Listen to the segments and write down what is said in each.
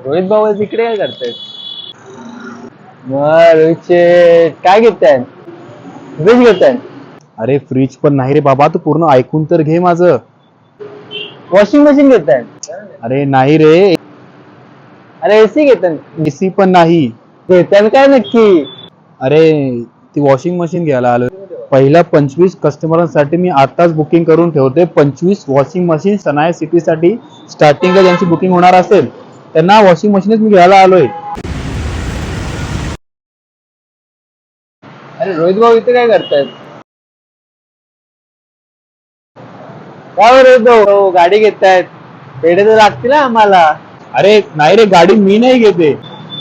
रोहित भाऊ तिकडे काय करतायत? मग रोहितचे काय घेताय? फ्रीज घेताय? अरे फ्रीज पण नाही रे बाबा, तू पूर्ण ऐकून तर घे माझं. वॉशिंग मशीन घेताय? अरे नाही रे, अरे एसी घेताय? एसी पण नाही. घेताय काय नक्की? अरे ती वॉशिंग मशीन घ्यायला आलो. पहिल्या 25 कस्टमरांसाठी मी आताच बुकिंग करून ठेवते. 25 वॉशिंग मशीन सनाया सिटी साठी स्टार्टिंगला ज्यांची बुकिंग होणार असेल त्यांना वॉशिंग मशीनच मी घ्यायला आलोय. अरे रोहित भाऊ इथे काय करतायत? काय हो रोहित भाऊ गाडी घेतायत? पेढे तर लागतील ना आम्हाला. अरे नाही रे, गाडी मी नाही घेते.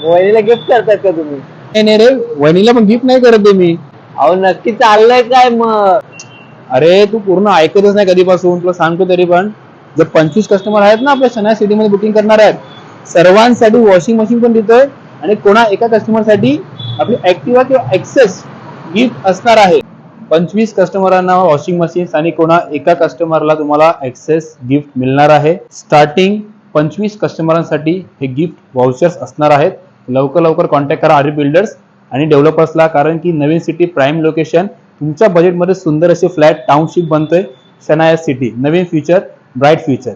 वहिनीला गिफ्ट करतायत का तुम्ही? नाही रे, वहिनीला पण गिफ्ट नाही करत आहे मी. अहो नक्की चाललंय काय मग? अरे तू पूर्ण ऐकतच नाही कधीपासून, तुला सांगतो तरी पण. जर 25 कस्टमर आहेत ना आपल्या सनाया सिटी मध्ये बुकिंग करणार आहेत, सर्वांसाठी वॉशिंग मशीन पण देतोय आणि कोणा एका कस्टमर साठी आपली ऍक्टिवा किंवा एक्सेस गिफ्ट असणार आहे. 25 कस्टमरांना वॉशिंग मशीन आणि कोणा एका कस्टमरला तुम्हाला एक्सेस गिफ्ट मिळणार आहे. स्टार्टिंग 25 कस्टमरांसाठी हे गिफ्ट वाउचर्स असणार आहेत. लवकर कॉन्टॅक्ट करा आरी बिल्डर्स आणि डेव्हलपर्सला, कारण की नवीन सिटी प्राईम लोकेशन तुमच्या बजेटमध्ये सुंदर असे फ्लॅट टाउनशिप बनतोय. सनाया सिटी, नवीन फ्युचर, ब्राईट फ्युचर.